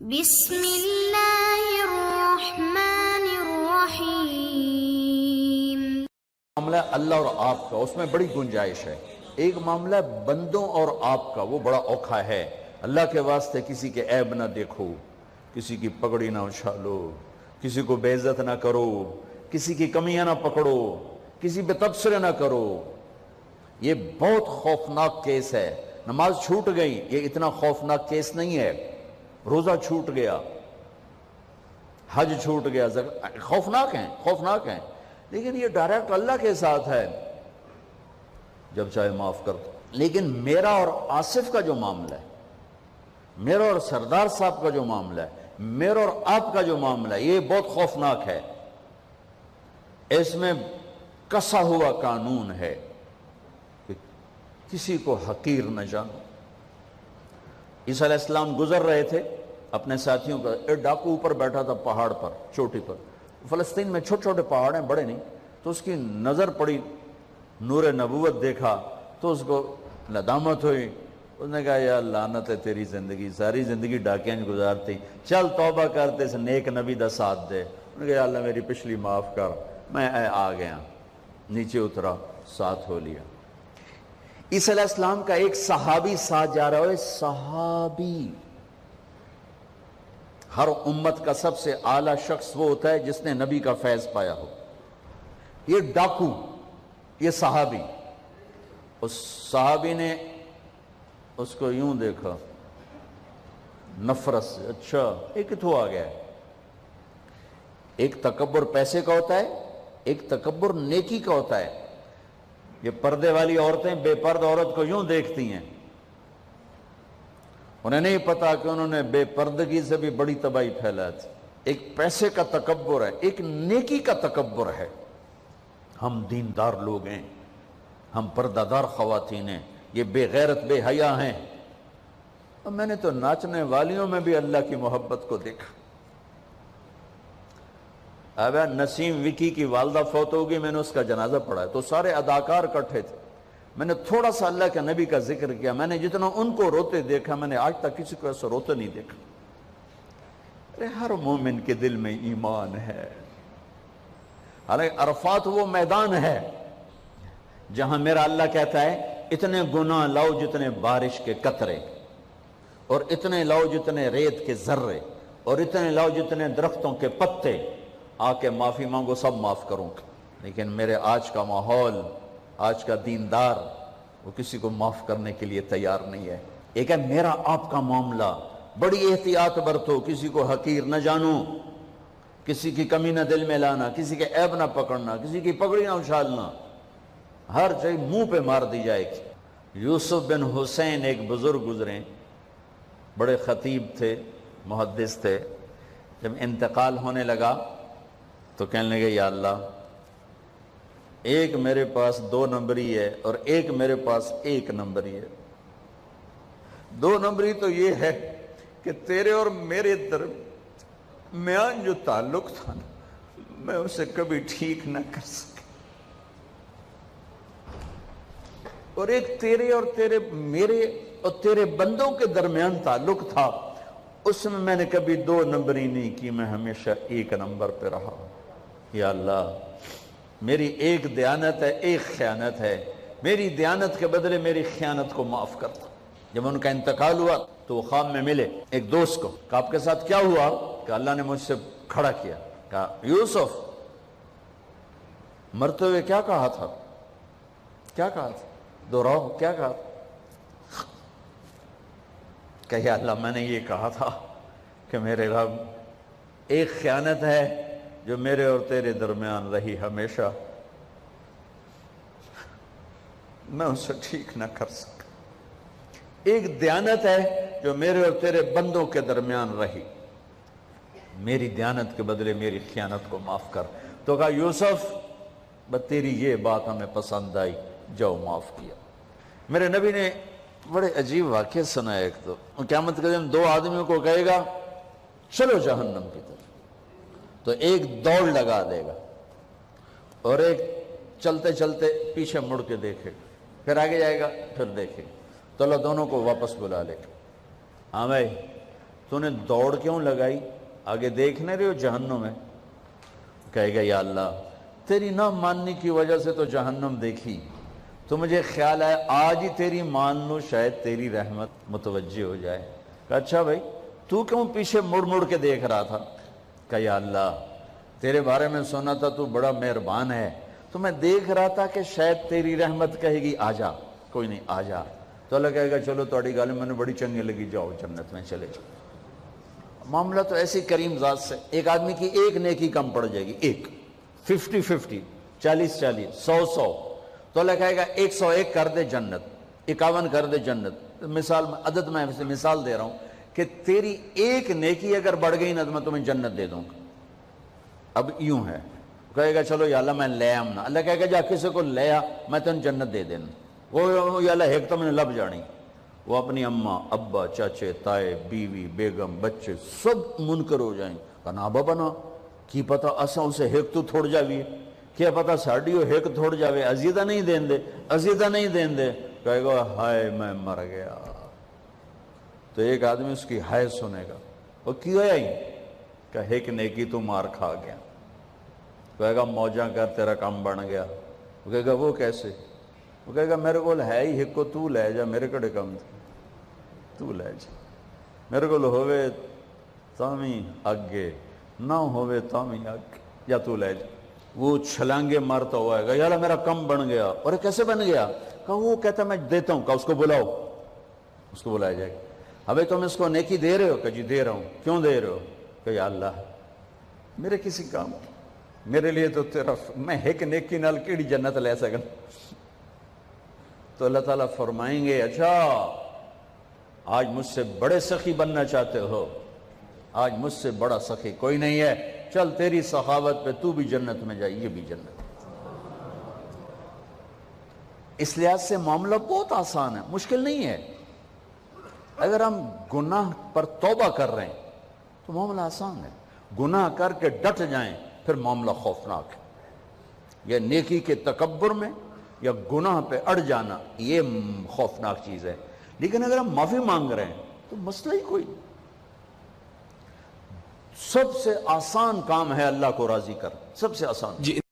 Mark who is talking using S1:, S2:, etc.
S1: بسم اللہ الرحمن الرحیم۔
S2: معاملہ اللہ اور آپ کا، اس میں بڑی گنجائش ہے۔ ایک معاملہ بندوں اور آپ کا، وہ بڑا اوکھا ہے۔ اللہ کے واسطے کسی کے عیب نہ دیکھو، کسی کی پگڑی نہ اچھالو، کسی کو بے عزت نہ کرو، کسی کی کمیاں نہ پکڑو، کسی پہ تبصرے نہ کرو۔ یہ بہت خوفناک کیس ہے۔ نماز چھوٹ گئی، یہ اتنا خوفناک کیس نہیں ہے۔ روزہ چھوٹ گیا، حج چھوٹ گیا، خوفناک ہیں، لیکن یہ ڈائریکٹ اللہ کے ساتھ ہے، جب چاہے معاف کر دو۔ لیکن میرا اور آصف کا جو معاملہ ہے، میرا اور سردار صاحب کا جو معاملہ ہے، میرا اور آپ کا جو معاملہ ہے، یہ بہت خوفناک ہے۔ اس میں کسا ہوا قانون ہے کہ کسی کو حقیر نہ جانو۔ عیسیٰ علیہ السلام گزر رہے تھے اپنے ساتھیوں کا، ایک ڈاکو اوپر بیٹھا تھا پہاڑ پر، چوٹی پر۔ فلسطین میں چھوٹے چھوٹے پہاڑ ہیں، بڑے نہیں، تو اس کی نظر پڑی، نور نبوت دیکھا تو اس کو ندامت ہوئی۔ اس نے کہا یا لعنت ہے تیری زندگی، ساری زندگی ڈاکیاں گزارتی، چل توبہ کرتے اس نیک نبی دا ساتھ دے۔ انہوں نے کہا یا اللہ میری پچھلی معاف کر، میں آ گیا، نیچے اترا، ساتھ ہو لیا۔ عیسیٰ علیہ السلام کا ایک صحابی ساتھ جا رہا ہے، صحابی۔ ہر امت کا سب سے اعلیٰ شخص وہ ہوتا ہے جس نے نبی کا فیض پایا ہو۔ یہ ڈاکو، یہ صحابی، اس صحابی نے اس کو یوں دیکھا نفرت سے، اچھا یہ کتوں آ گیا ہے؟ ایک تکبر پیسے کا ہوتا ہے، ایک تکبر نیکی کا ہوتا ہے۔ یہ پردے والی عورتیں بے پرد عورت کو یوں دیکھتی ہیں، انہیں نہیں پتا کہ انہوں نے بے پردگی سے بھی بڑی تباہی پھیلا تھی۔ ایک پیسے کا تکبر ہے، ایک نیکی کا تکبر ہے۔ ہم دیندار لوگ ہیں، ہم پردہ دار خواتین ہیں، یہ بے غیرت بے حیا ہیں۔ اور میں نے تو ناچنے والیوں میں بھی اللہ کی محبت کو دیکھا۔ اب نسیم وکی کی والدہ فوت ہوگی، میں نے اس کا جنازہ پڑھا ہے، تو سارے اداکار اکٹھے تھے۔ میں نے تھوڑا سا اللہ کے نبی کا ذکر کیا، میں نے جتنا ان کو روتے دیکھا، میں نے آج تک کسی کو ایسا روتے نہیں دیکھا۔ ارے ہر مومن کے دل میں ایمان ہے۔ حالانکہ عرفات وہ میدان ہے جہاں میرا اللہ کہتا ہے اتنے گناہ لاؤ جتنے بارش کے قطرے، اور اتنے لاؤ جتنے ریت کے ذرے، اور اتنے لاؤ جتنے درختوں کے پتے، آ کے معافی مانگو، سب معاف کروں گا۔ لیکن میرے آج کا ماحول، آج کا دیندار، وہ کسی کو معاف کرنے کے لیے تیار نہیں ہے۔ ایک ہے میرا آپ کا معاملہ، بڑی احتیاط برتو، کسی کو حقیر نہ جانو، کسی کی کمی نہ دل میں لانا، کسی کے عیب نہ پکڑنا، کسی کی پگڑی نہ اچھالنا، ہر چیز منہ پہ مار دی جائے گی۔ یوسف بن حسین ایک بزرگ گزرے، بڑے خطیب تھے، محدث تھے۔ جب انتقال ہونے لگا تو کہنے لگے یا اللہ، ایک میرے پاس 2 نمبری ہے اور ایک میرے پاس 1 نمبری ہے۔ 2 نمبری تو یہ ہے کہ تیرے اور میرے درمیان جو تعلق تھا نا، میں اسے کبھی ٹھیک نہ کر سکا، اور ایک تیرے اور میرے اور تیرے بندوں کے درمیان تعلق تھا، اس میں نے کبھی 2 نمبری نہیں کی، میں ہمیشہ 1 نمبر پہ رہا۔ یا اللہ، میری ایک دیانت ہے، ایک خیانت ہے، میری دیانت کے بدلے میری خیانت کو معاف کر دو۔ جب ان کا انتقال ہوا تو وہ خواب میں ملے ایک دوست کو، کہ آپ کے ساتھ کیا ہوا؟ کہ اللہ نے مجھ سے کھڑا کیا، کہا یوسف مرتے ہوئے کیا کہا تھا؟ کیا کہا تھا؟ دوہراؤ، کیا کہا تھا؟ کہ یا اللہ، میں نے یہ کہا تھا کہ میرے رب، ایک خیانت ہے جو میرے اور تیرے درمیان رہی ہمیشہ، میں اسے ٹھیک نہ کر سکا۔ ایک دیانت ہے جو میرے اور تیرے بندوں کے درمیان رہی، میری دیانت کے بدلے میری خیانت کو معاف کر۔ تو کہا یوسف، بس تیری یہ بات ہمیں پسند آئی، جاؤ معاف کیا۔ میرے نبی نے بڑے عجیب واقعہ سنا ہے۔ ایک تو قیامت کے دن 2 آدمیوں کو کہے گا چلو جہنم کی طرف، تو ایک دوڑ لگا دے گا اور ایک چلتے چلتے پیچھے مڑ کے دیکھے گا، پھر آگے جائے گا، پھر دیکھے گا، تو اللہ دونوں کو واپس بلا لے گا۔ ہاں بھائی تو نے دوڑ کیوں لگائی؟ آگے دیکھ نہیں رہے ہو جہنم ہے؟ کہے گا یا اللہ تیری نہ ماننے کی وجہ سے تو جہنم دیکھی، تو مجھے خیال آیا آج ہی تیری مان لو، شاید تیری رحمت متوجہ ہو جائے۔ کہا اچھا بھائی تو کیوں پیچھے مڑ مڑ کے دیکھ رہا تھا؟ کہا یا اللہ تیرے بارے میں سنا تھا تو بڑا مہربان ہے، تو میں دیکھ رہا تھا کہ شاید تیری رحمت کہے گی آ جا، کوئی نہیں آ جا، تو اللہ کہے گا چلو تھوڑی گل میں نے بڑی چنگی لگی، جاؤ جنت میں چلے جاؤ۔ معاملہ تو ایسی کریم ذات سے، ایک آدمی کی ایک نیکی کم پڑ جائے گی، ایک 50-50 40-40 100-100، تو اللہ کہے گا 101 کر دے جنت، 51 کر دے جنت۔ مثال میں عدد میں مثال دے رہا ہوں کہ تیری ایک نیکی اگر بڑھ گئی نا تو میں تمہیں جنت دے دوں گا۔ اب یوں ہے، کہے گا چلو یا اللہ میں لے آم نا، اللہ کہے گا جا کسی کو لے آ میں تمہیں جنت دے دینا۔ وہ یا اللہ ایک تو میں نے لب جانی، وہ اپنی اماں ابا چاچے تائے بیوی بیگم بچے سب منکر ہو جائیں، کہنا بابا نا کی پتہ اساں اسے ہیک تو تھوڑ جاوی، کیا پتہ ساڑی ہو ہیک تھوڑ جاوے، عزیدہ نہیں دین دے، عزیدہ نہیں دین دے۔ کہے گا ہائے میں مر گیا۔ تو ایک آدمی اس کی ہائے سنے گا، وہ کیوں ہے ہی؟ کہ ہیک نیکی تو مار کھا گیا۔ کہے گا موجاں کر تیرا کام بن گیا۔ وہ کہے گا وہ کیسے؟ وہ کہے گا میرے کو ہے ہی ہیک کو تو لے جا، میرے کڑے کم تو لے جا، میرے کو ہوئے تامی آگے نہ ہوئے تامی آگے، یا تو لے جا۔ وہ چھلانگے مارتا ہوا ہے گا یا اللہ میرا کم بن گیا۔ اور کیسے بن گیا؟ کہا وہ کہتا میں دیتا ہوں، کہا اس کو بلاؤ، اس کو بلایا جائے گا۔ ابھی تم اس کو نیکی دے رہے ہو؟ کہ جی دے رہا ہوں۔ کیوں دے رہے ہو؟ کہ یا اللہ میرے کسی کام، میرے لیے تو تیرا میں ایک نیکی نال کیڑی جنت لے سکن۔ تو اللہ تعالیٰ فرمائیں گے اچھا آج مجھ سے بڑے سخی بننا چاہتے ہو؟ آج مجھ سے بڑا سخی کوئی نہیں ہے، چل تیری سخاوت پہ تو بھی جنت میں جائے، یہ بھی جنت۔ اس لحاظ سے معاملہ بہت آسان ہے، مشکل نہیں ہے۔ اگر ہم گناہ پر توبہ کر رہے ہیں تو معاملہ آسان ہے، گناہ کر کے ڈٹ جائیں پھر معاملہ خوفناک ہے۔ یا نیکی کے تکبر میں یا گناہ پہ اڑ جانا یہ خوفناک چیز ہے۔ لیکن اگر ہم معافی مانگ رہے ہیں تو مسئلہ ہی کوئی نہیں۔ سب سے آسان کام ہے اللہ کو راضی کر، سب سے آسان۔